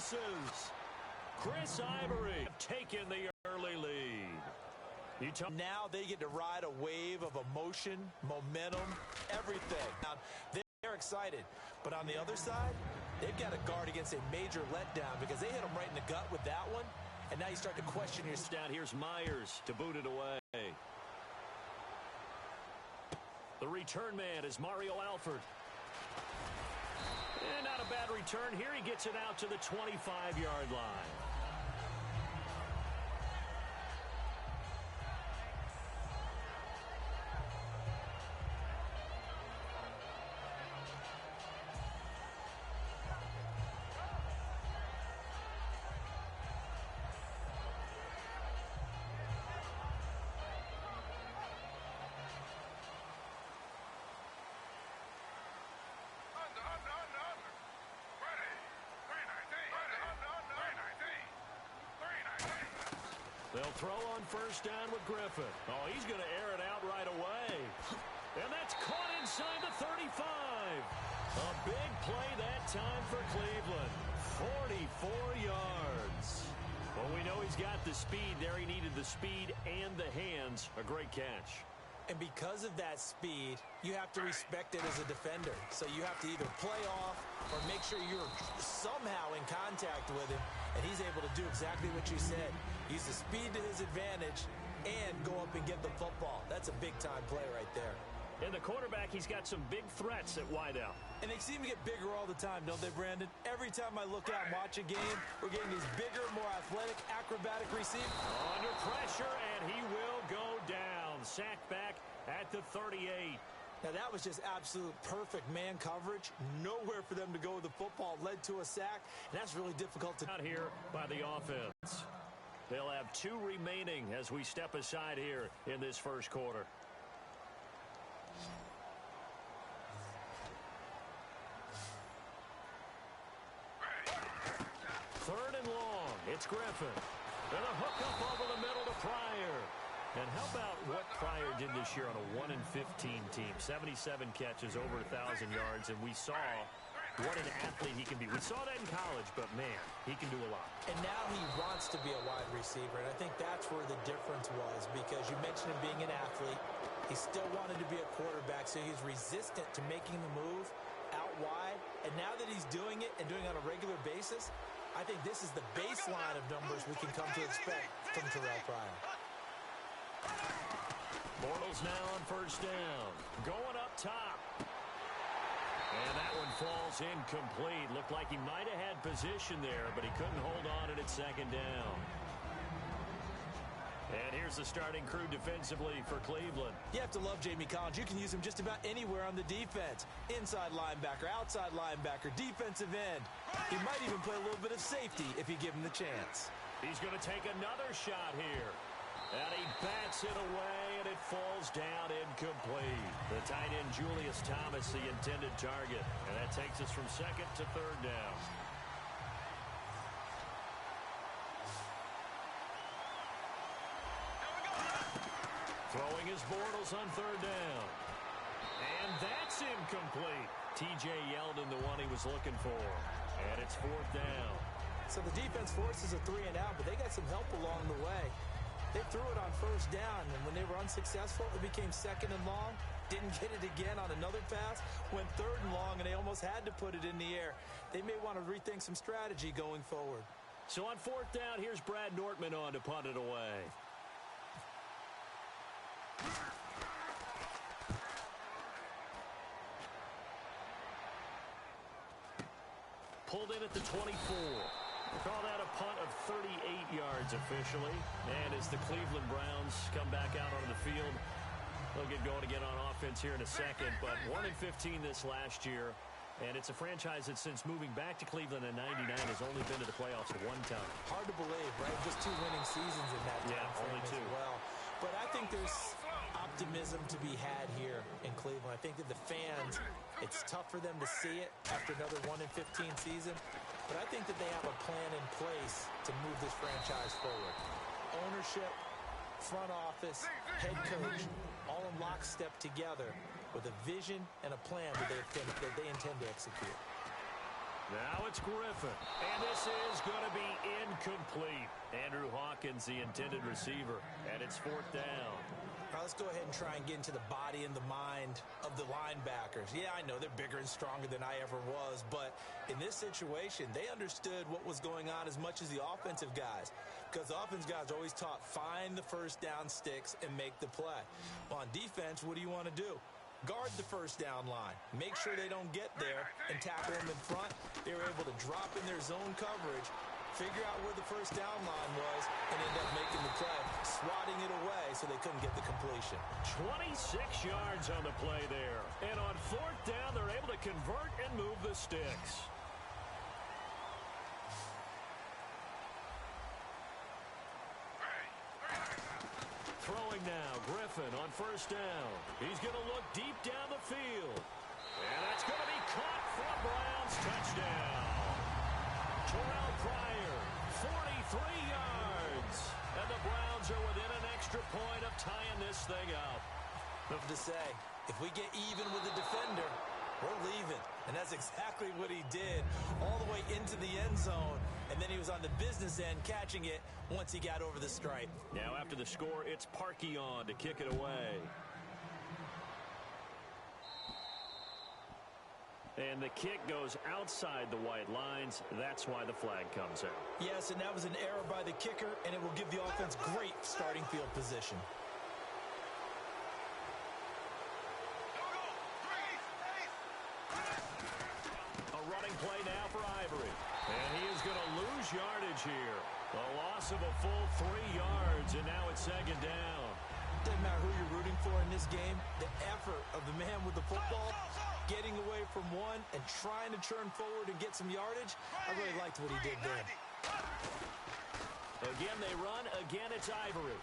misses. Chris Ivory have taken the early lead. Now they get to ride a wave of emotion, momentum, everything. Now, they're excited. But on the other side, they've got to guard against a major letdown because they hit them right in the gut with that one. And now you start to question your... Down here's Myers to boot it away. The return man is Mario Alford. And not a bad return here. He gets it out to the 25-yard line. They'll throw on first down with Griffin. Oh, he's going to air it out right away. And that's caught inside the 35. A big play that time for Cleveland. 44 yards. Well, we know he's got the speed there. He needed the speed and the hands. A great catch. And because of that speed, you have to respect it as a defender. So you have to either play off or make sure you're somehow in contact with him. And he's able to do exactly what you said. Use the speed to his advantage and go up and get the football. That's a big-time play right there. And the quarterback, he's got some big threats at wideout. And they seem to get bigger all the time, don't they, Brandon? Every time I look out and watch a game, we're getting these bigger, more athletic, acrobatic receivers. Under pressure, and he will go down. Sacked back at the 38. Now, that was just absolute perfect man coverage. Nowhere for them to go with the football. Led to a sack, and that's really difficult to... Out here by the offense. They'll have 2 remaining as we step aside here in this first quarter. Third and long. It's Griffin. And a hook up over the middle to Pryor. And how about what Pryor did this year on a 1-15 team? 77 catches, over 1,000 yards, and we saw what an athlete he can be. We saw that in college, but, man, he can do a lot. And now he wants to be a wide receiver, and I think that's where the difference was, because you mentioned him being an athlete. He still wanted to be a quarterback, so he's resistant to making the move out wide. And now that he's doing it and doing it on a regular basis, I think this is the baseline of numbers we can come to expect from Terrell Pryor. Bortles now on first down. Going up top. And that one falls incomplete. Looked like he might have had position there, but he couldn't hold on it at second down. And here's the starting crew defensively for Cleveland. You have to love Jamie Collins. You can use him just about anywhere on the defense. Inside linebacker, outside linebacker, defensive end. He might even play a little bit of safety if you give him the chance. He's going to take another shot here. And he bats it away, and it falls down incomplete. The tight end, Julius Thomas, the intended target. And that takes us from second to third down. Throwing his Bortles on third down. And that's incomplete. T.J. Yeldon, the one he was looking for. And it's fourth down. So the defense forces a 3-and-out, but they got some help along the way. They threw it on first down, and when they were unsuccessful, it became second and long. Didn't get it again on another pass. Went third and long, and they almost had to put it in the air. They may want to rethink some strategy going forward. So on fourth down, here's Brad Nortman on to punt it away. Pulled in at the 24. Call that a punt of 38 yards officially. And as the Cleveland Browns come back out onto the field, they'll get going again on offense here in a second. But 1-15 this last year. And it's a franchise that since moving back to Cleveland in '99 has only been to the playoffs one time. Hard to believe, right? Just 2 winning seasons in that time frame only 2. as well. But I think there's optimism to be had here in Cleveland. I think that the fans, it's tough for them to see it after another 1-15 season. But I think that they have a plan in place to move this franchise forward. Ownership, front office, head coach, all in lockstep together with a vision and a plan that they intend to execute. Now it's Griffin. And this is going to be incomplete. Andrew Hawkins, the intended receiver, and it's 4th down. All right, let's go ahead and try and get into the body and the mind of the linebackers. Yeah, I know they're bigger and stronger than I ever was, but in this situation, they understood what was going on as much as the offensive guys, because the offensive guys are always taught, find the first down sticks and make the play. Well, on defense, what do you want to do? Guard the first down line. Make sure they don't get there and tackle them in front. They were able to drop in their zone coverage, figure out where the first down line was, and end up making the play, swatting it away so they couldn't get the completion. 26 yards on the play there. And on 4th down, they're able to convert and move the sticks. Throwing now, Griffin on 1st down. He's going to look deep down the field. And that's going to be caught for a Browns touchdown. Terrell Pryor, 43 yards. And the Browns are within an extra point of tying this thing up. Nothing to say. If we get even with the defender, we're leaving. And that's exactly what he did, all the way into the end zone. And then he was on the business end catching it once he got over the stripe. Now after the score, it's Parkey on to kick it away. And the kick goes outside the white lines. That's why the flag comes out. Yes, and that was an error by the kicker, and it will give the offense great starting field position. A running play now for Ivory. And he is going to lose yardage here. A loss of a full 3 yards, and now it's 2nd down. Doesn't matter who you're rooting for in this game. The effort of the man with the football, getting away from one and trying to turn forward and get some yardage, I really liked what he did there. Again, they run. Again, it's Ivory.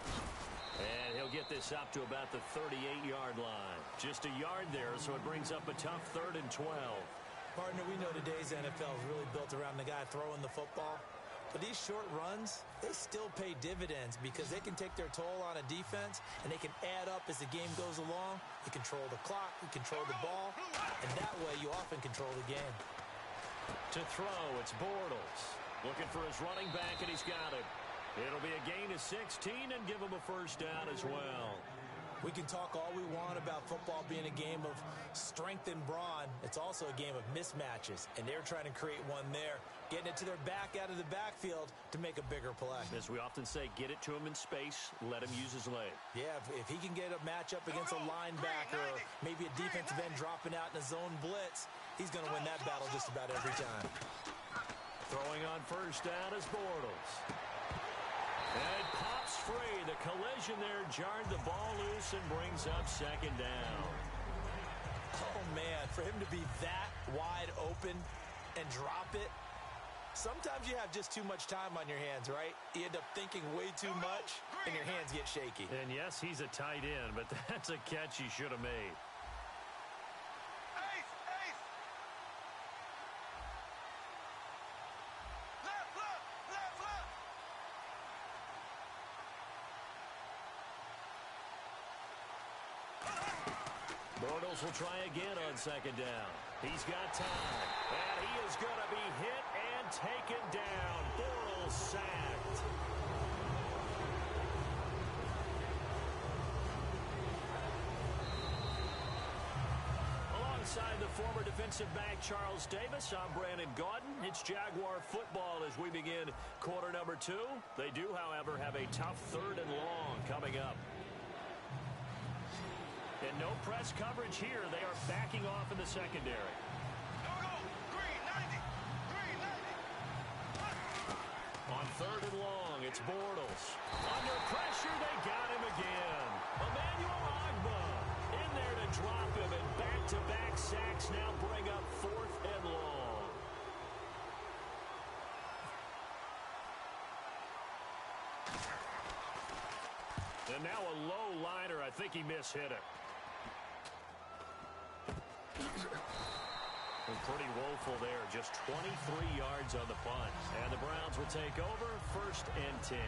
And he'll get this up to about the 38-yard line. Just a yard there, so it brings up a tough 3rd and 12. Partner, we know today's NFL is really built around the guy throwing the football. But these short runs, they still pay dividends because they can take their toll on a defense, and they can add up as the game goes along. You control the clock, you control the ball, and that way you often control the game. To throw, it's Bortles. Looking for his running back, and he's got it. It'll be a gain of 16 and give him a 1st down as well. We can talk all we want about football being a game of strength and brawn. It's also a game of mismatches, and they're trying to create one there, getting it to their back out of the backfield to make a bigger play. As we often say, get it to him in space, let him use his leg. Yeah, if he can get a matchup against a linebacker or maybe a defensive end dropping out in a zone blitz, he's going to win that battle just about every time. Throwing on 1st down is Bortles. And it pops free. The collision there jarred the ball loose and brings up 2nd down. Oh, man, for him to be that wide open and drop it, sometimes you have just too much time on your hands, right? You end up thinking way too much, and your hands get shaky. And yes, he's a tight end, but that's a catch he should have made. Bortles will try again on 2nd down. He's got time, and he is going to be hit and taken down. Bortles sacked. Alongside the former defensive back Charles Davis, I'm Brandon Gaudin. It's Jaguar football as we begin quarter number 2. They do, however, have a tough 3rd and long coming up. And no press coverage here. They are backing off in the secondary. Green 90. On 3rd and long, it's Bortles. Under pressure, they got him again. Emmanuel Agba in there to drop him, and back-to-back sacks now bring up 4th and long. And now a low liner. I think he mishit it. Pretty woeful there. Just 23 yards on the punt. And the Browns will take over 1st and 10.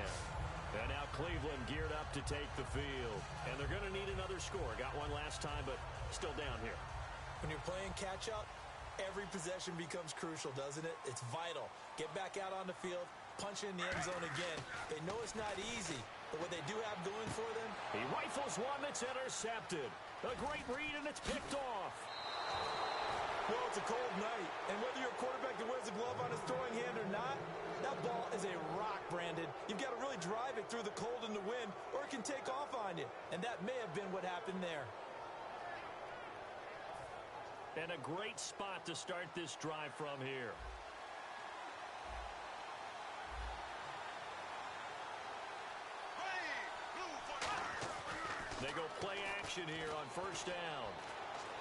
And now Cleveland geared up to take the field. And they're going to need another score. Got one last time, but still down here. When you're playing catch-up, every possession becomes crucial, doesn't it? It's vital. Get back out on the field, punch in the end zone again. They know it's not easy, but what they do have going for them. He rifles one that's intercepted. A great read, and it's picked off. Well, it's a cold night, and whether you're a quarterback that wears a glove on his throwing hand or not, that ball is a rock, Brandon. You've got to really drive it through the cold and the wind, or it can take off on you, and that may have been what happened there. And a great spot to start this drive from here. They go play action here on first down.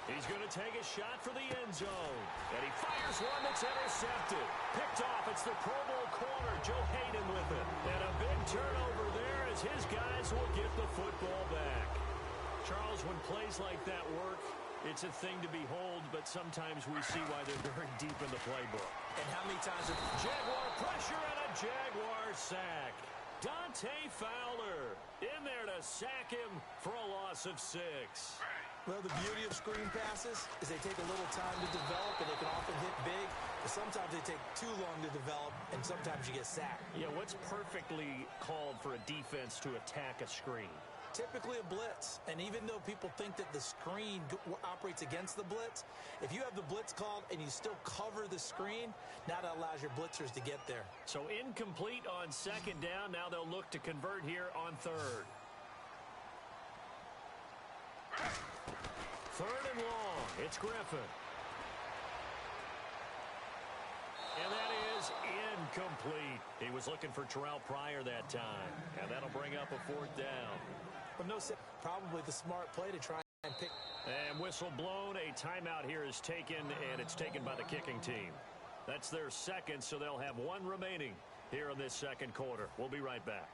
He's going to take a shot for the end zone. And he fires one that's intercepted. Picked off. It's the Pro Bowl corner, Joe Hayden, with it. And a big turnover there as his guys will get the football back. Charles, when plays like that work, it's a thing to behold, but sometimes we see why they're very deep in the playbook. And how many times have Jaguar pressure and a Jaguar sack. Dante Fowler in there to sack him for a loss of 6. Well, the beauty of screen passes is they take a little time to develop, and they can often hit big, but sometimes they take too long to develop, and sometimes you get sacked. Yeah, what's perfectly called for a defense to attack a screen? Typically a blitz, and even though people think that the screen operates against the blitz, if you have the blitz called and you still cover the screen, now that allows your blitzers to get there. So incomplete on second down. Now they'll look to convert here on third. Third and long. It's Griffin. And that is incomplete. He was looking for Terrell Pryor that time. And that'll bring up a fourth down. But no, probably the smart play to try and pick. And whistle blown. A timeout here is taken, and it's taken by the kicking team. That's their second, so they'll have one remaining here in this second quarter. We'll be right back.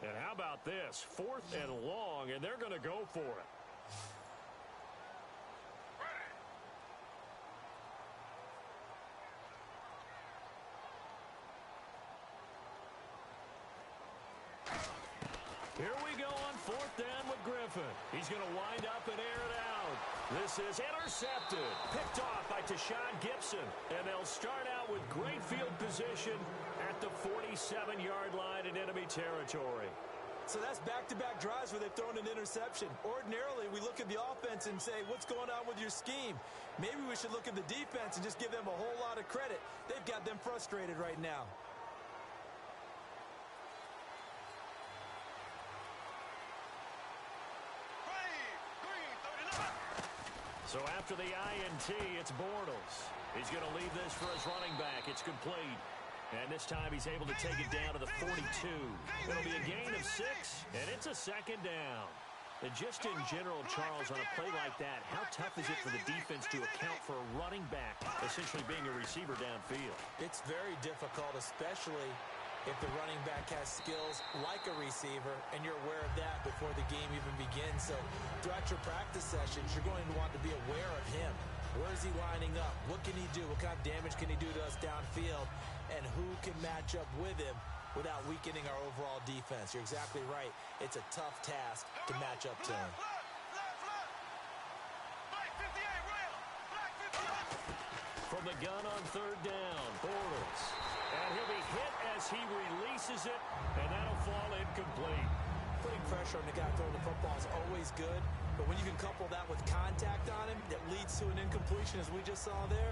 And how about this? Fourth and long, and they're going to go for it. Here we go on fourth down with Griffin. He's going to wind up and air it out. This is intercepted. Picked off by Tashawn Gibson. And they'll start out with great field position at the 47-yard line in enemy territory. So that's back-to-back drives where they've thrown an interception. Ordinarily, we look at the offense and say, what's going on with your scheme? Maybe we should look at the defense and just give them a whole lot of credit. They've got them frustrated right now. So after the INT, it's Bortles. He's going to leave this for his running back. It's complete. And this time he's able to take it down to the 42. It'll be a gain of 6, and it's a second down. And just in general, Charles, on a play like that, how tough is it for the defense to account for a running back essentially being a receiver downfield? It's very difficult, especially if the running back has skills like a receiver, and you're aware of that before the game even begins. So throughout your practice sessions, you're going to want to be aware of him. Where is he lining up? What can he do? What kind of damage can he do to us downfield? And who can match up with him without weakening our overall defense? You're exactly right. It's a tough task to match up to him. From the gun on third down, Bortles. And he'll be hit as he releases it, and that'll fall incomplete. Putting pressure on the guy throwing the football is always good, but when you can couple that with contact on him that leads to an incompletion, as we just saw there,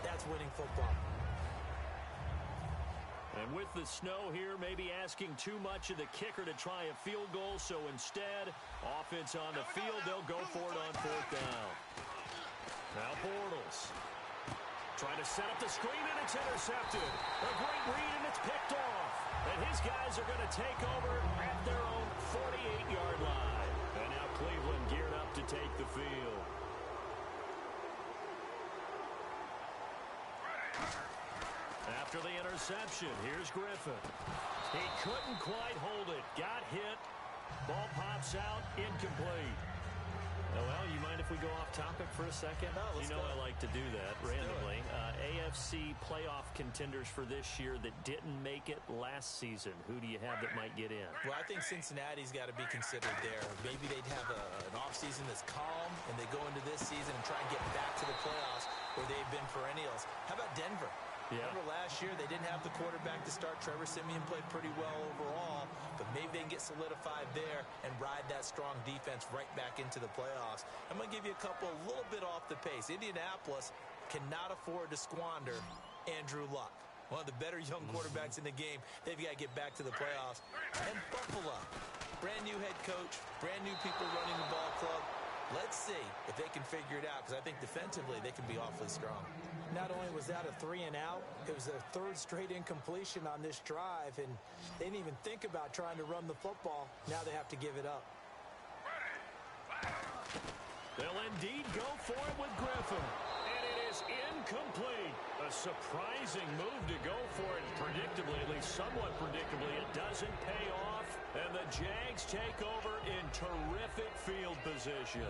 that's winning football. And with the snow here, maybe asking too much of the kicker to try a field goal, so instead, offense on the field, they'll go for it on fourth down. Now Bortles trying to set up the screen, and it's intercepted. A great read, and it's picked off. And his guys are going to take over at their own 48-yard line. And now Cleveland geared up to take the field. After the interception, here's Griffin. He couldn't quite hold it. Got hit. Ball pops out, incomplete. Well, you mind if we go off topic for a second? No, let's go. I like to do that randomly. AFC playoff contenders for this year that didn't make it last season. Who do you have that might get in? Well, I think Cincinnati's got to be considered there. Maybe they'd have an offseason that's calm, and they go into this season and try and get back to the playoffs where they've been perennials. How about Denver? Yeah. Remember last year, they didn't have the quarterback to start. Trevor Siemian played pretty well overall, but maybe they can get solidified there and ride that strong defense right back into the playoffs. I'm going to give you a couple a little bit off the pace. Indianapolis cannot afford to squander Andrew Luck, one of the better young quarterbacks in the game. They've got to get back to the playoffs. And Buffalo, brand new head coach, brand new people running the ball club. Let's see if they can figure it out, because I think defensively they can be awfully strong. Not only was that a 3-and-out, it was a third straight incompletion on this drive, and they didn't even think about trying to run the football. Now they have to give it up. They'll indeed go for it with Griffin. And it is incomplete. A surprising move to go for it. Predictably, at least somewhat predictably, it doesn't pay off. And the Jags take over in terrific field position.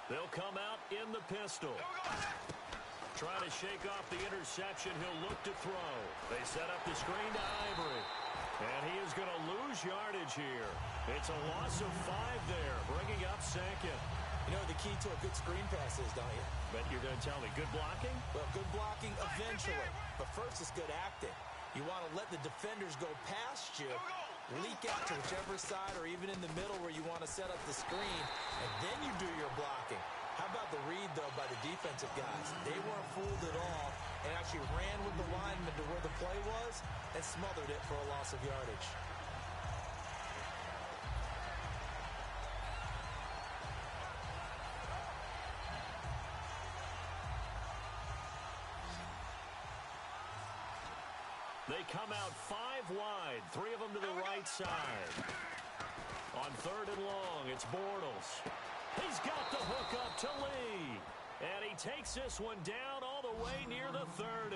They'll come out in the pistol. Trying to shake off the interception. He'll look to throw. They set up the screen to Ivory. And he is going to lose yardage here. It's a loss of 5 there, bringing up second. You know what the key to a good screen pass is, don't you? But you're going to tell me, good blocking? Well, good blocking eventually. But first, it's good acting. You want to let the defenders go past you, leak out to whichever side or even in the middle where you want to set up the screen, and then you do your blocking. How about the read, though, by the defensive guys? They weren't fooled at all and actually ran with the lineman to where the play was and smothered it for a loss of yardage. They come out 5 wide, 3 of them to the right side. On 3rd and long, it's Bortles. He's got the hook up to Lee. And he takes this one down all the way near the 30.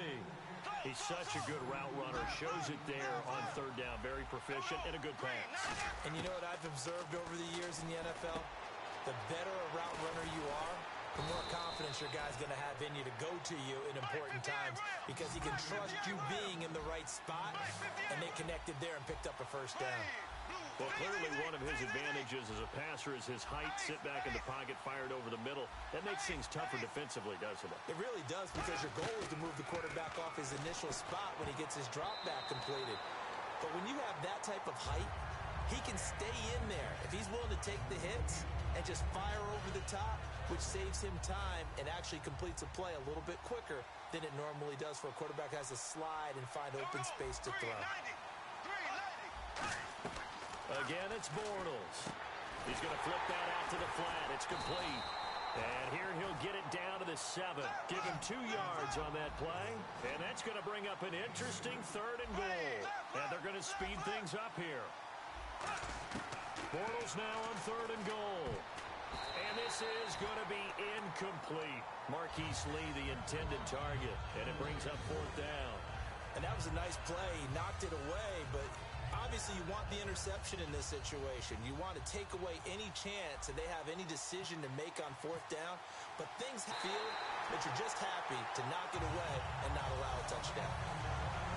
He's such a good route runner. Shows it there on 3rd down. Very proficient and a good pass. And you know what I've observed over the years in the NFL? The better a route runner you are, the more confidence your guy's going to have in you to go to you in important times, because he can trust you being in the right spot, and they connected there and picked up a first down. Well, clearly one of his advantages as a passer is his height. Sit back in the pocket, fired over the middle. That makes things tougher defensively, doesn't it? It really does, because your goal is to move the quarterback off his initial spot when he gets his drop back completed. But when you have that type of height, he can stay in there if he's willing to take the hits and just fire over the top, which saves him time and actually completes a play a little bit quicker than it normally does for a quarterback who has to slide and find open space to throw. Again, it's Bortles. He's going to flip that out to the flat. It's complete. And here he'll get it down to the 7. Give him 2 yards on that play. And that's going to bring up an interesting 3rd and goal. And they're going to speed things up here. Bortles now on 3rd and goal. And this is going to be incomplete. Marquise Lee, the intended target. And it brings up 4th down. And that was a nice play. He knocked it away, but obviously you want the interception in this situation. You want to take away any chance that they have any decision to make on 4th down. But things feel that you're just happy to knock it away and not allow a touchdown.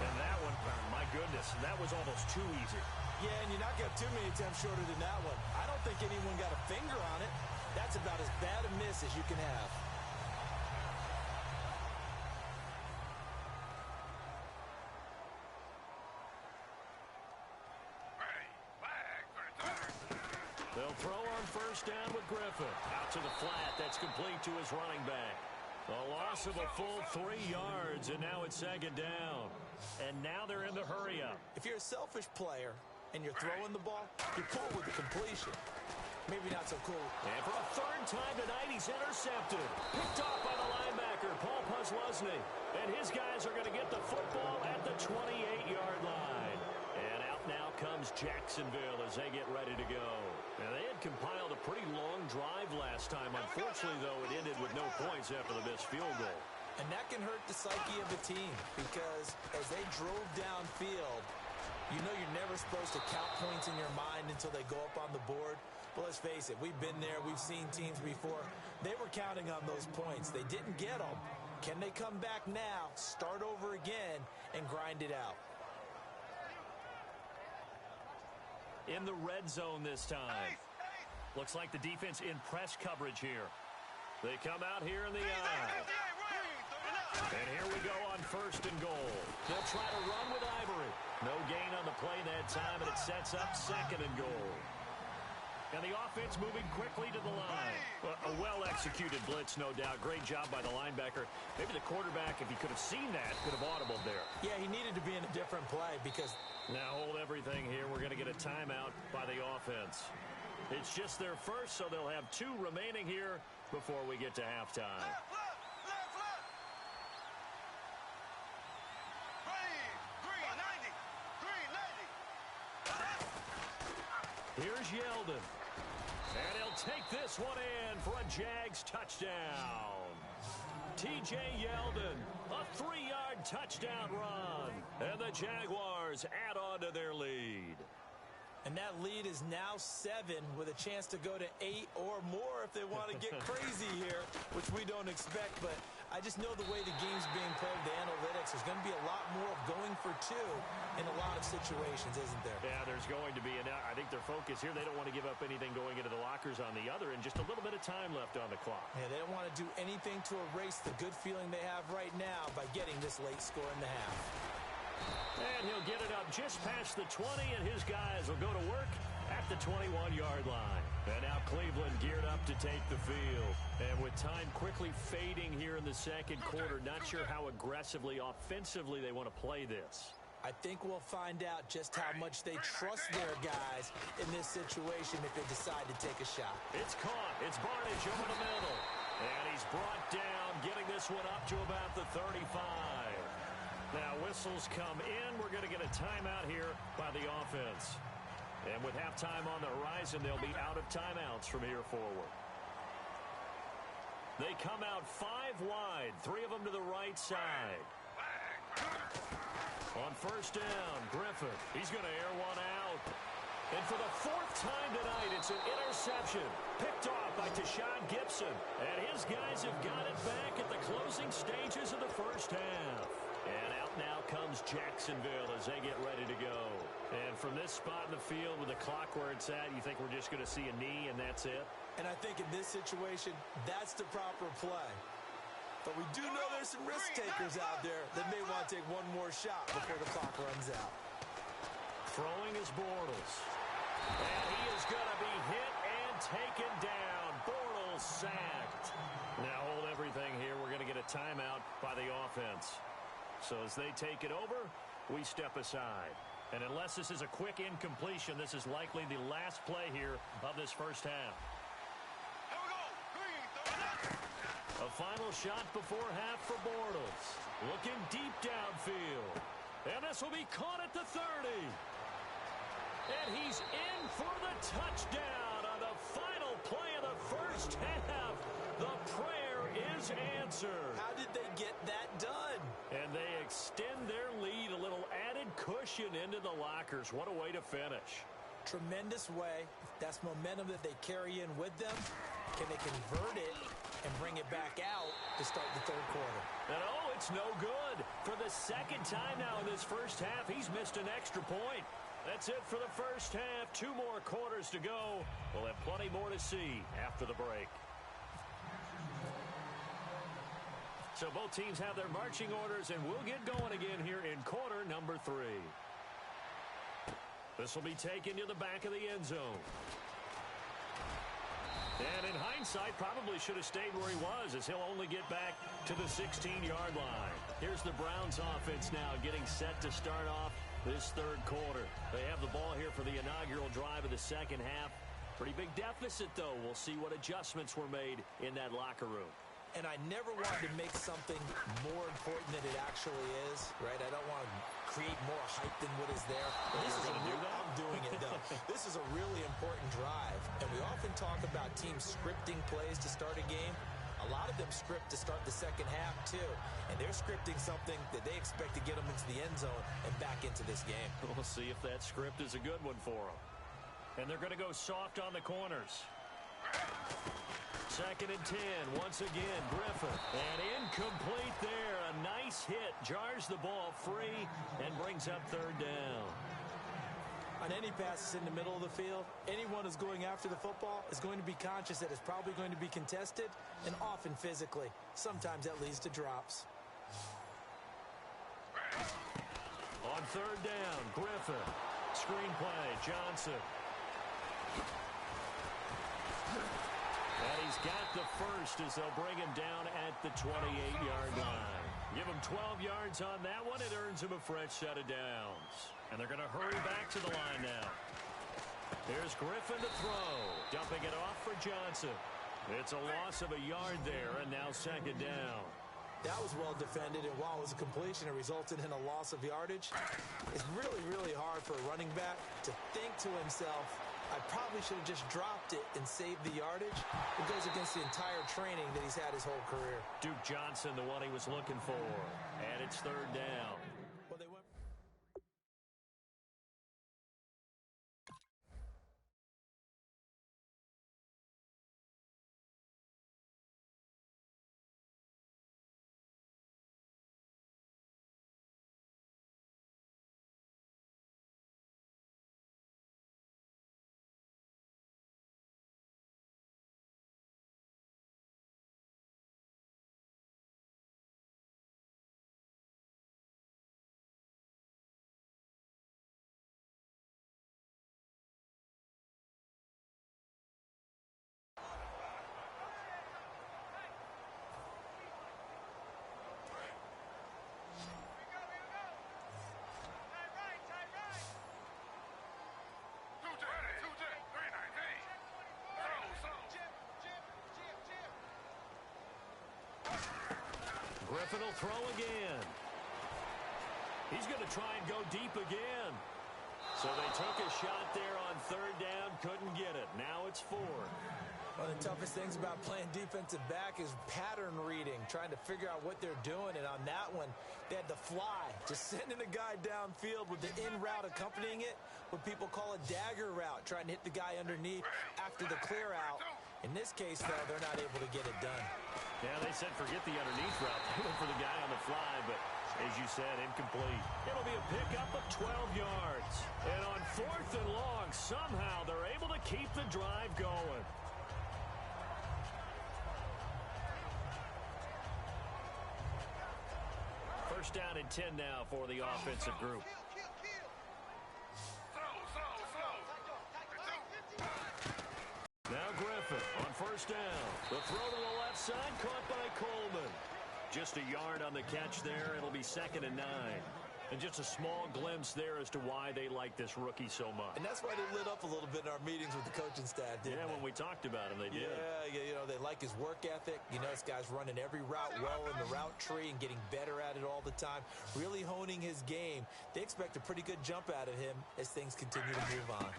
And that one, my goodness, that was almost too easy. Yeah, and you not got too many attempts shorter than that one. I don't think anyone got a finger on it. That's about as bad a miss as you can have. They'll throw on 1st down with Griffin. Out to the flat. That's complete to his running back. A loss of a full 3 yards, and now it's 2nd down. And now they're in the hurry-up. If you're a selfish player and you're throwing the ball, you're cool with the completion. Maybe not so cool. And for the 3rd time tonight, he's intercepted. Picked off by the linebacker, Paul Posluszny. And his guys are going to get the football at the 28-yard line. And out now comes Jacksonville as they get ready to go. Now, they had compiled a pretty long drive last time. Unfortunately, though, it ended with no points after the missed field goal. And that can hurt the psyche of a team because as they drove downfield, you know you're never supposed to count points in your mind until they go up on the board. But let's face it, we've been there. We've seen teams before. They were counting on those points. They didn't get them. Can they come back now, start over again, and grind it out? In the red zone this time. Looks like the defense in press coverage here. They come out here in the eye. And here we go on 1st and goal. They'll try to run with Ivory. No gain on the play that time, and it sets up 2nd and goal. And the offense moving quickly to the line. A well-executed blitz, no doubt. Great job by the linebacker. Maybe the quarterback, if he could have seen that, could have audibled there. Yeah, he needed to be in a different play because... Now hold everything here. We're going to get a timeout by the offense. It's just their first, so they'll have 2 remaining here before we get to halftime. Here's Yeldon. And he'll take this one in for a Jags touchdown. T.J. Yeldon, a 3-yard touchdown run. And the Jaguars add on to their lead. And that lead is now 7 with a chance to go to 8 or more if they want to get crazy here, which we don't expect. But I just know the way the game's being played, the analytics, there's going to be a lot more of going for 2 in a lot of situations, isn't there? Yeah, there's going to be. And I think their focus here, they don't want to give up anything going into the lockers on the other, and just a little bit of time left on the clock. Yeah, they don't want to do anything to erase the good feeling they have right now by getting this late score in the half. And he'll get it up just past the 20, and his guys will go to work at the 21-yard line. And now Cleveland geared up to take the field. And with time quickly fading here in the 2nd quarter, not sure how aggressively, offensively they want to play this. I think we'll find out just how much they trust their guys in this situation if they decide to take a shot. It's caught. It's Barnidge over the middle. And he's brought down, getting this one up to about the 35. Now, whistles come in. We're going to get a timeout here by the offense. And with halftime on the horizon, they'll be out of timeouts from here forward. They come out 5 wide, 3 of them to the right side. On 1st down, Griffin. He's going to air one out. And for the 4th time tonight, it's an interception. Picked off by Tashawn Gibson. And his guys have got it back at the closing stages of the 1st half. And out now comes Jacksonville as they get ready to go. And from this spot in the field with the clock where it's at, you think we're just going to see a knee and that's it? And I think in this situation, that's the proper play. But we do know there's some risk takers out there that may want to take one more shot before the clock runs out. Throwing is Bortles. And he is going to be hit and taken down. Bortles sacked. Now hold everything here. We're going to get a timeout by the offense. So as they take it over, we step aside. And unless this is a quick incompletion, this is likely the last play here of this 1st half. A final shot before half for Bortles. Looking deep downfield. And this will be caught at the 30. And he's in for the touchdown on the final play of the 1st half. The prayer is answered. How did they get that done? And they extend their lead, a little added cushion into the lockers. What a way to finish. Tremendous way. That's momentum that they carry in with them. Can they convert it and bring it back out to start the 3rd quarter? And oh, it's no good. For the 2nd time now in this 1st half, he's missed an extra point. That's it for the 1st half. 2 more quarters to go. We'll have plenty more to see after the break. So both teams have their marching orders, and we'll get going again here in quarter number 3. This will be taken to the back of the end zone. And in hindsight, probably should have stayed where he was, as he'll only get back to the 16-yard line. Here's the Browns offense now getting set to start off this 3rd quarter. They have the ball here for the inaugural drive of the 2nd half. Pretty big deficit, though. We'll see what adjustments were made in that locker room. And I never wanted to make something more important than it actually is, right? I don't want to create more hype than what is there. I'm doing it, though. This is a really important drive. And we often talk about teams scripting plays to start a game. A lot of them script to start the second half, too. And they're scripting something that they expect to get them into the end zone and back into this game. We'll see if that script is a good one for them. And they're going to go soft on the corners. 2nd and 10. Once again, Griffin. And incomplete there. A nice hit. Jars the ball free and brings up 3rd down. On any passes in the middle of the field, anyone who's going after the football is going to be conscious that it's probably going to be contested, and often physically. Sometimes that leads to drops. On 3rd down, Griffin. Screenplay, Johnson. And he's got the first as they'll bring him down at the 28-yard line. Give him 12 yards on that one. It earns him a fresh set of downs. And they're going to hurry back to the line now. Here's Griffin to throw. Dumping it off for Johnson. It's a loss of a yard there, and now 2nd down. That was well defended, and while it was a completion, it resulted in a loss of yardage. It's really, really hard for a running back to think to himself, I probably should have just dropped it and saved the yardage. It goes against the entire training that he's had his whole career. Duke Johnson, the one he was looking for. And it's 3rd down. Well, they went... Griffin will throw again. He's going to try and go deep again. So they took a shot there on 3rd down, couldn't get it. Now it's 4. One of the toughest things about playing defensive back is pattern reading, trying to figure out what they're doing. And on that one, they had the fly, just sending a guy downfield with the in route accompanying it, what people call a dagger route, trying to hit the guy underneath after the clear out. In this case, though, they're not able to get it done. Yeah, they said forget the underneath route. They went for the guy on the fly, but as you said, incomplete. It'll be a pickup of 12 yards. And on 4th and long, somehow they're able to keep the drive going. First down and 10 now for the offensive group. Now Griffin on 1st down. The throw to the left side, caught by Coleman. Just a yard on the catch there. It'll be 2nd and 9. And just a small glimpse there as to why they like this rookie so much. And that's why they lit up a little bit in our meetings with the coaching staff, didn't they? When we talked about him, they did. Yeah, you know, they like his work ethic. You know, this guy's running every route well in the route tree and getting better at it all the time, really honing his game. They expect a pretty good jump out of him as things continue to move on.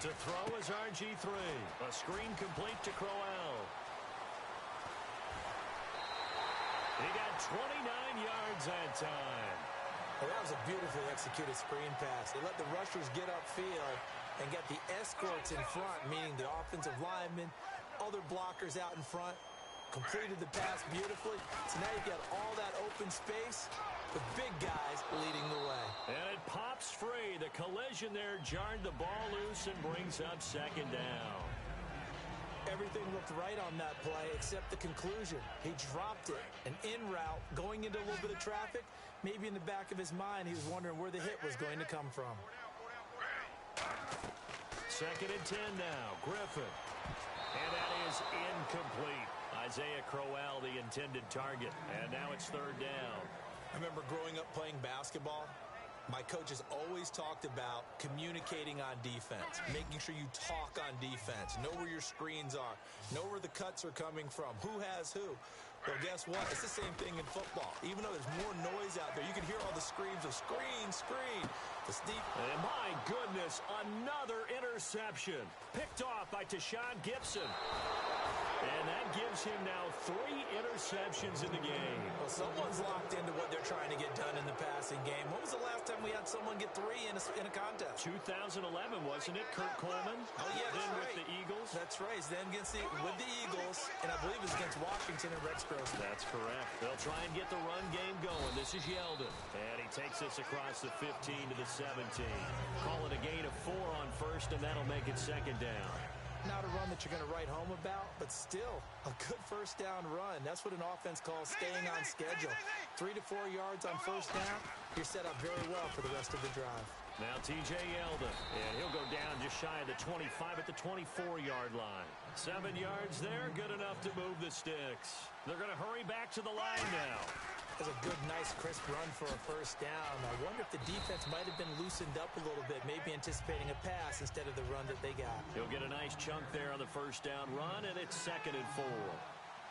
To throw is RG3. A screen complete to Crowell. He got 29 yards that time. Well, that was a beautifully executed screen pass. They let the rushers get upfield and get the escorts in front, meaning the offensive linemen, other blockers out in front, completed the pass beautifully. So now you've got all that open space with big guys leading the way. And it pops free. The collision there jarred the ball loose and brings up 2nd down. Everything looked right on that play except the conclusion. He dropped it. An in route going into a little bit of traffic. Maybe in the back of his mind, he was wondering where the hit was going to come from. 2nd and 10 now. Griffin. And that is incomplete. Isaiah Crowell, the intended target. And now it's 3rd down. I remember growing up playing basketball. My coaches always talked about communicating on defense, making sure you talk on defense, know where your screens are, know where the cuts are coming from, who has who. Well, guess what? It's the same thing in football. Even though there's more noise out there, you can hear all the screams of screen, screen. And my goodness, another interception. Picked off by Tashawn Gibson. And that gives him now 3 interceptions in the game. Well, someone's locked into what they're trying to get done in the passing game. When was the last time we had someone get 3 in a contest? 2011, wasn't it? Kurt Coleman. Oh, yeah, that's right. With the Eagles. That's right. It's then with the Eagles, and I believe it's against Washington and Rex Grossman. That's correct. They'll try and get the run game going. This is Yeldon. And he takes this across the 15 to the 17. Call it a gain of 4 on first, and that'll make it second down. Not a run that you're going to write home about, but still a good first down run. That's what an offense calls staying on schedule. 3 to 4 yards on first down, you're set up very well for the rest of the drive. Now T.J. Yeldon, and he'll go down just shy of the 25 at the 24-yard line. 7 yards there, good enough to move the sticks. They're going to hurry back to the line now. That's a good, nice, crisp run for a first down. I wonder if the defense might have been loosened up a little bit, maybe anticipating a pass instead of the run that they got. He'll get a nice chunk there on the first down run, and it's 2nd and 4.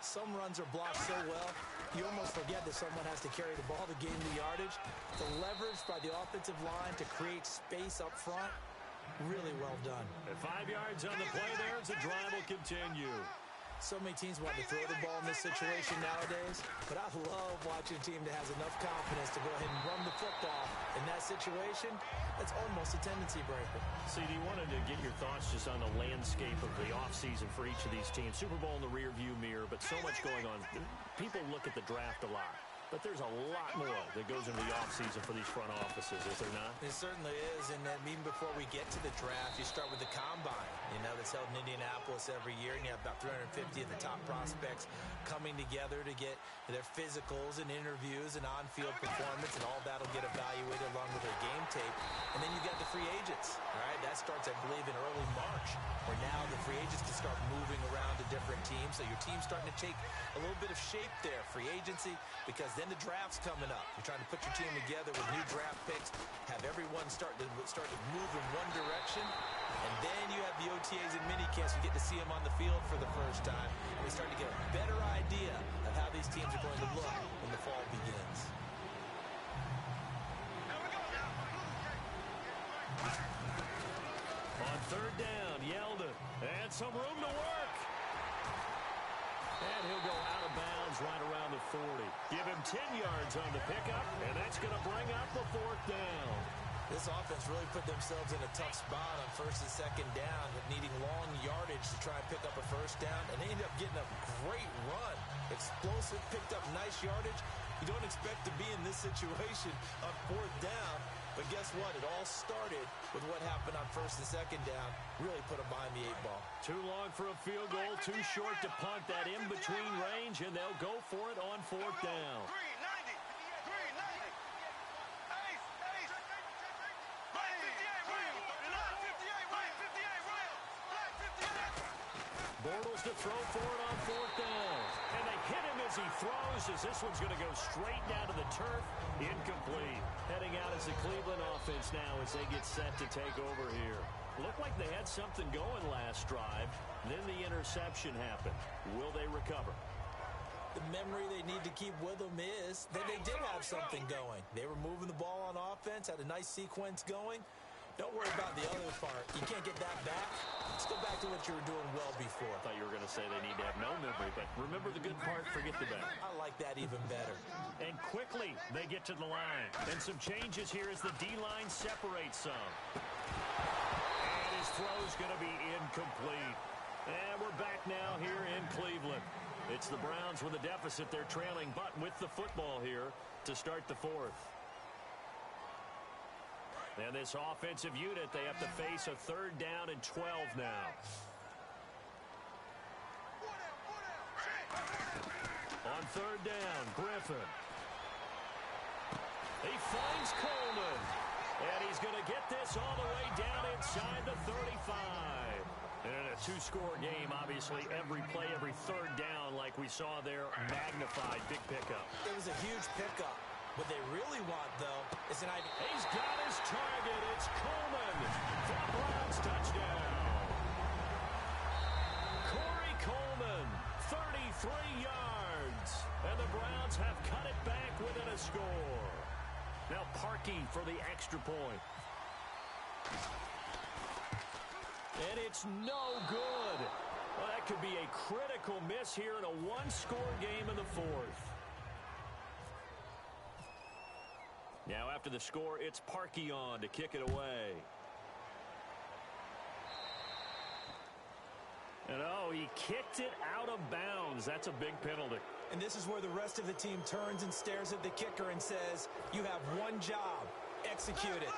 Some runs are blocked so well, you almost forget that someone has to carry the ball to gain the yardage. The leverage by the offensive line to create space up front, really well done. At 5 yards on the play there as the drive will continue. So many teams want to throw the ball in this situation nowadays, but I love watching a team that has enough confidence to go ahead and run the football. In that situation, that's almost a tendency breaker. CD, wanted to get your thoughts just on the landscape of the offseason for each of these teams. Super Bowl in the rearview mirror, but so much going on. People look at the draft a lot. But there's a lot more that goes into the offseason for these front offices, is there not? It certainly is, and even before we get to the draft, you start with the combine, that's held in Indianapolis every year, and you have about 350 of the top prospects coming together to get their physicals and interviews and on-field performance, and all that will get evaluated along with their game tape. And then you got the free agents, all right? That starts, I believe, in early March, where now the free agents can start moving around to different teams, so your team's starting to take a little bit of shape there, free agency, because then the draft's coming up. You're trying to put your team together with new draft picks, have everyone start to move in one direction, and then you have the OTAs and minicamps. You get to see them on the field for the first time, and we start to get a better idea of how these teams are going to look when the fall begins. On 3rd down, Yeldon, and some room to work. And he'll go out of bounds right around the 40. Give him 10 yards on the pickup, and that's going to bring up the 4th down. This offense really put themselves in a tough spot on 1st and 2nd down, needing long yardage to try and pick up a first down, and they ended up getting a great run. Explosive, picked up nice yardage. You don't expect to be in this situation on 4th down, but guess what? It all started with what happened on 1st and 2nd down. Really put them behind the 8 ball. Too long for a field goal, too short to punt that in-between range, and they'll go for it on 4th down. Green, 90. Green, 90. Ace, ace. Black 58, Williams. Black 58, Williams. 58, Williams. Black 58. Bortles to throw for it on 4th down. And they hit him as he throws, as this one's going to go straight down to the turf. Incomplete. Heading out as the Cleveland offense now as they get set to take over here. Looked like they had something going last drive. Then the interception happened. Will they recover? The memory they need to keep with them is that they did have something going. They were moving the ball on offense, had a nice sequence going. Don't worry about the other part. You can't get that back. Let's go back to what you were doing well before. I thought you were going to say they need to have no memory, but remember the good part, forget the bad. I like that even better. And quickly, they get to the line. And some changes here as the D-line separates some. And his throw's going to be incomplete. And we're back now here in Cleveland. It's the Browns with a deficit. They're trailing, but with the football here to start the 4th. And this offensive unit, they have to face a 3rd down and 12 now. On 3rd down, Griffin. He finds Coleman. And he's going to get this all the way down inside the 35. And in a 2-score game, obviously, every play, every 3rd down, like we saw there, magnified. Big pickup. It was a huge pickup. What they really want, though, is an idea. He's got his target. It's Coleman for the Browns touchdown. Corey Coleman, 33 yards. Browns have cut it back within a score. Now Parkey for the extra point. And it's no good. Well, that could be a critical miss here in a one-score game in the fourth. Now after the score, it's Parkey on to kick it away. And oh, he kicked it out of bounds. That's a big penalty. And this is where the rest of the team turns and stares at the kicker and says, you have one job. Execute it.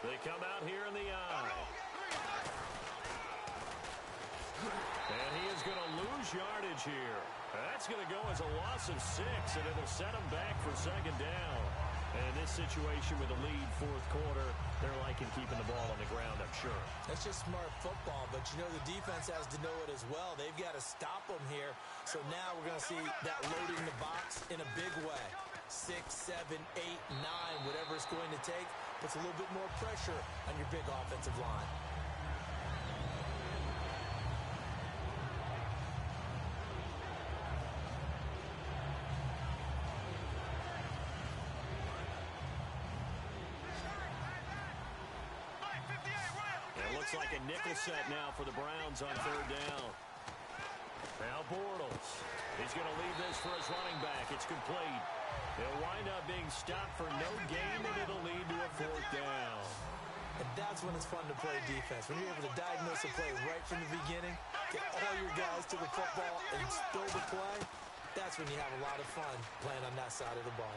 They come out here in the eye. And he is going to lose yardage here. That's going to go as a loss of 6, and it'll set him back for second down. And in this situation with a lead fourth quarter, they're liking keeping the ball on the ground, I'm sure. That's just smart football, but you know the defense has to know it as well. They've got to stop them here. So now we're going to see that loading the box in a big way. 6, 7, 8, 9, whatever it's going to take, puts a little bit more pressure on your big offensive line. Looks like a nickel set now for the Browns on third down. Now Bortles. He's going to leave this for his running back. It's complete. He'll wind up being stopped for no gain, and it'll lead to a fourth down. And that's when it's fun to play defense. When you're able to diagnose a play right from the beginning, get all your guys to the football and spill the play, that's when you have a lot of fun playing on that side of the ball.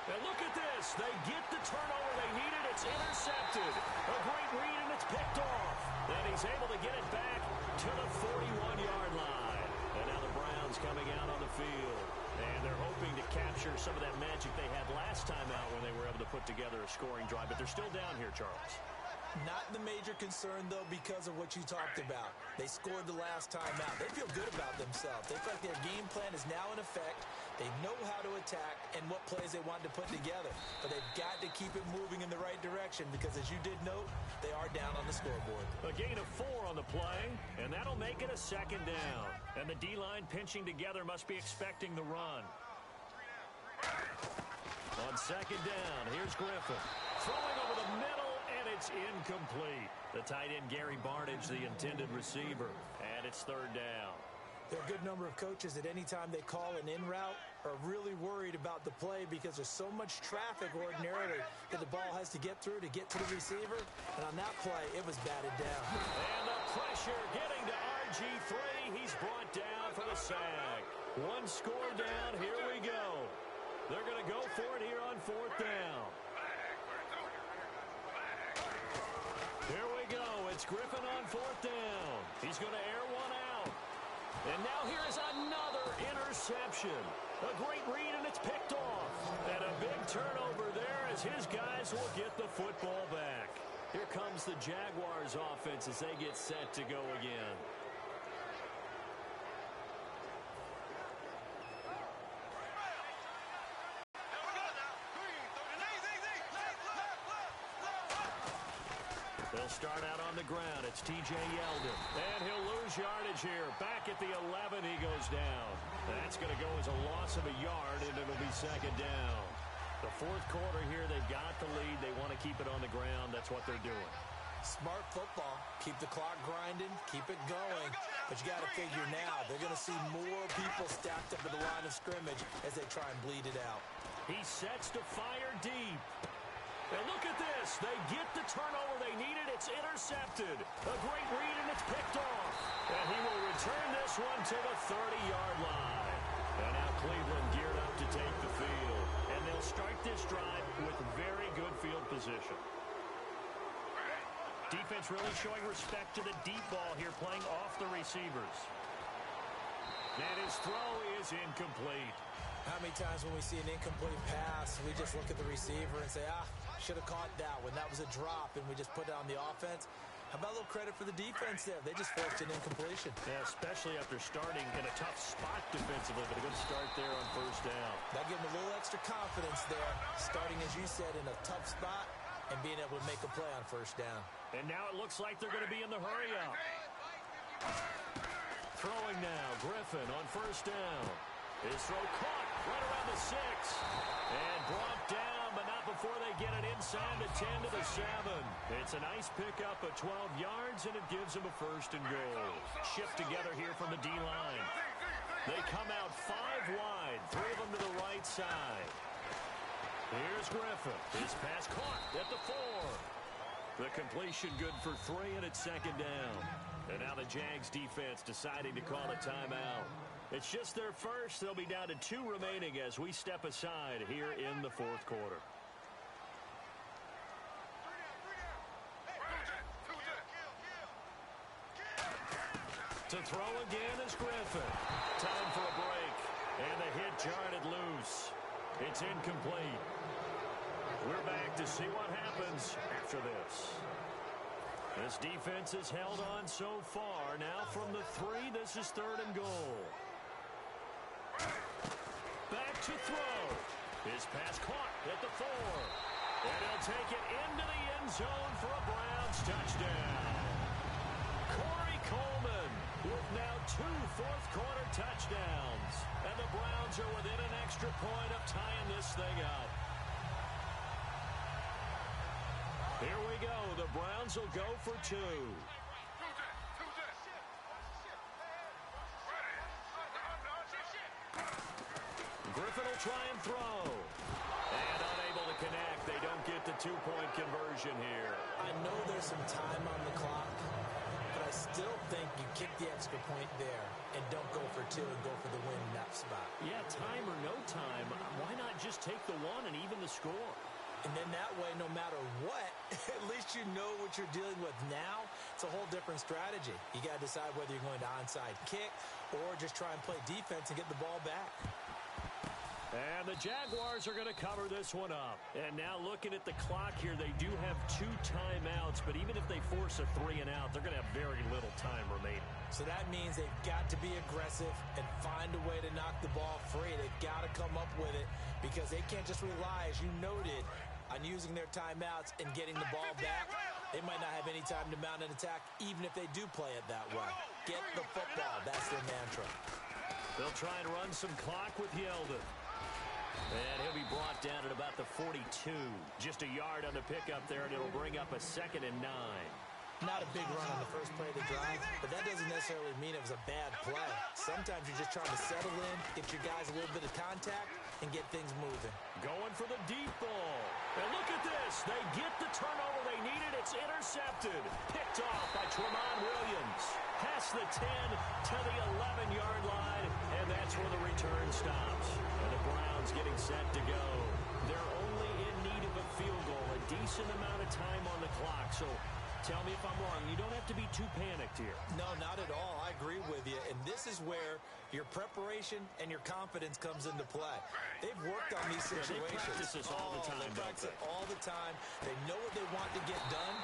And look at this. They get the turnover they needed. It's intercepted. A great read, and it's picked off. And he's able to get it back to the 41-yard line. And now the Browns coming out on the field. And they're hoping to capture some of that magic they had last time out when they were able to put together a scoring drive. But they're still down here, Charles. Not the major concern, though, because of what you talked about. They scored the last time out. They feel good about themselves. They feel like their game plan is now in effect. They know how to attack and what plays they want to put together. But they've got to keep it moving in the right direction because, as you did note, they are down on the scoreboard. A gain of 4 on the play, and that'll make it a second down. And the D-line pinching together must be expecting the run. On second down, here's Griffin. Throwing over the middle, and it's incomplete. The tight end, Gary Barnidge, the intended receiver. And it's third down. There are a good number of coaches that any time they call an in route are really worried about the play because there's so much traffic ordinarily that the ball has to get through to get to the receiver. And on that play, it was batted down. And the pressure getting to RG3. He's brought down for the sack. One score down. Here we go. They're going to go for it here on fourth down. Here we go. It's Griffin on fourth down. He's going to air one out. And now here is another interception. A great read, and it's picked off. And a big turnover there as his guys will get the football back. Here comes the Jaguars offense as they get set to go again. They'll start out on the ground. It's T.J. Yeldon. And he'll lose yardage here. Back at the 11, he goes down. That's going to go as a loss of a yard, and it'll be second down. The fourth quarter here, they've got the lead. They want to keep it on the ground. That's what they're doing. Smart football. Keep the clock grinding. Keep it going. But you got to figure now, they're going to see more people stacked up at the line of scrimmage as they try and bleed it out. He sets to fire deep. And look at this. They get the turnover they needed. It's intercepted. A great read, and it's picked off. And he will return this one to the 30-yard line. And now Cleveland geared up to take the field. And they'll start this drive with very good field position. Defense really showing respect to the deep ball here, playing off the receivers. And his throw is incomplete. How many times when we see an incomplete pass, we just look at the receiver and say, should have caught that one. That was a drop, and we just put it on the offense. How about a little credit for the defense there? They just forced an incompletion. Yeah, especially after starting in a tough spot defensively, but a good start there on first down. That gave them a little extra confidence there, starting, as you said, in a tough spot and being able to make a play on first down. And now it looks like they're going to be in the hurry-up. Throwing now, Griffin on first down. His throw caught right around the 6. And brought down, but not before they get it inside the 10 to the 7. It's a nice pickup of 12 yards, and it gives them a first and goal. Shift together here from the D-line. They come out 5 wide, 3 of them to the right side. Here's Griffin. His pass caught at the 4. The completion good for 3, and it's second down. And now the Jags defense deciding to call a timeout. It's just their first. They'll be down to 2 remaining as we step aside here in the fourth quarter. To throw again is Griffin. Time for a break. And the hit jarred it loose. It's incomplete. We're back to see what happens after this. This defense has held on so far. Now from the 3, this is third and goal. Back to throw. His pass caught at the 4. And he'll take it into the end zone for a Browns touchdown. Corey Coleman with now 2 fourth-quarter touchdowns. And the Browns are within an extra point of tying this thing up. Here we go. The Browns will go for 2. Griffin will try and throw. And unable to connect. They don't get the 2-point conversion here. I know there's some time on the clock, but I still think you kick the extra point there and don't go for 2 and go for the win in that spot. Yeah, time or no time, why not just take the 1 and even the score? And then that way, no matter what, at least you know what you're dealing with now. It's a whole different strategy. You got to decide whether you're going to onside kick or just try and play defense and get the ball back. And the Jaguars are going to cover this one up. And now looking at the clock here, they do have 2 timeouts, but even if they force a 3 and out, they're going to have very little time remaining. So that means they've got to be aggressive and find a way to knock the ball free. They've got to come up with it because they can't just rely, as you noted, on using their timeouts and getting the ball back. They might not have any time to mount an attack, even if they do play it that way. Get the football. That's their mantra. They'll try and run some clock with Yeldon. And he'll be brought down at about the 42. Just a yard on the pickup there, and it'll bring up a 2nd and 9. Not a big run on the first play of the drive, but that doesn't necessarily mean it was a bad play. Sometimes you're just trying to settle in, get your guys a little bit of contact, and get things moving. Going for the deep ball. And look at this. They get the turnover they needed. It's intercepted. Picked off by Tramon Williams. Past the 10 to the 11-yard line, and that's where the return stops. And the Browns getting set to go. They're only in need of a field goal, a decent amount of time on the clock. So tell me if I'm wrong. You don't have to be too panicked here. No, not at all. I agree with you. And this is where your preparation and your confidence comes into play. They've worked on these situations. They practice this all the time. They practice it all the time. They know what they want to get done.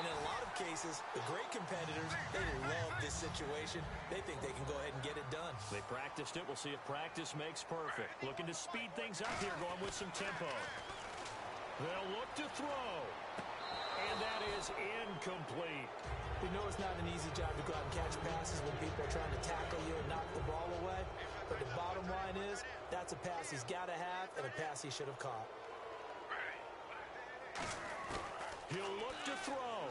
And in a lot of cases, the great competitors, they love this situation. They think they can go ahead and get it done. They practiced it. We'll see if practice makes perfect. Looking to speed things up here, going with some tempo. They'll look to throw. And that is incomplete. We know it's not an easy job to go out and catch passes when people are trying to tackle you and knock the ball away. But the bottom line is, that's a pass he's got to have and a pass he should have caught. He'll look to throw.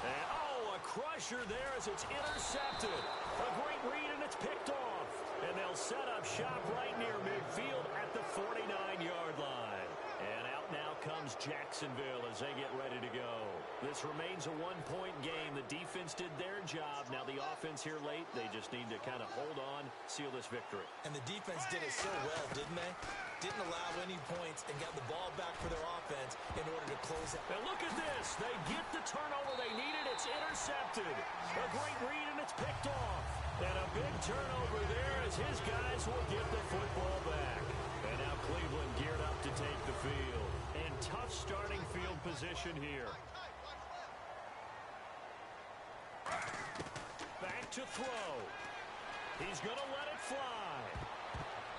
And, a crusher there as it's intercepted. A great read, and it's picked off. And they'll set up shop right near midfield at the 49-yard line. And out now comes Jacksonville as they get ready to go. This remains a one-point game. The defense did their job. Now the offense here late, they just need to kind of hold on, seal this victory. And the defense did it so well, didn't they? Didn't allow any points and got the ball back for their offense in order to close it. And look at this. They get the turnover they needed. It's intercepted. A great read, and it's picked off. And a big turnover there as his guys will get the football back. And now Cleveland geared up to take the field. And tough starting field position here. Back to throw. He's going to let it fly.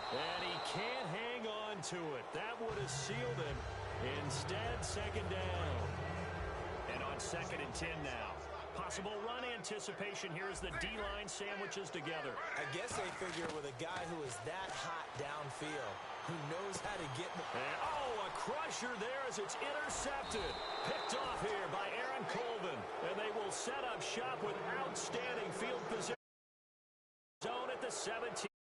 And he can't hang on to it. That would have sealed him. Instead, second down. And on 2nd and 10 now. Possible run anticipation here as the D-line sandwiches together. I guess they figure with a guy who is that hot downfield, who knows how to get... And, a crusher there as it's intercepted. Picked off here by Aaron Colvin. And they will set up shop with outstanding field position. Zone at the 17.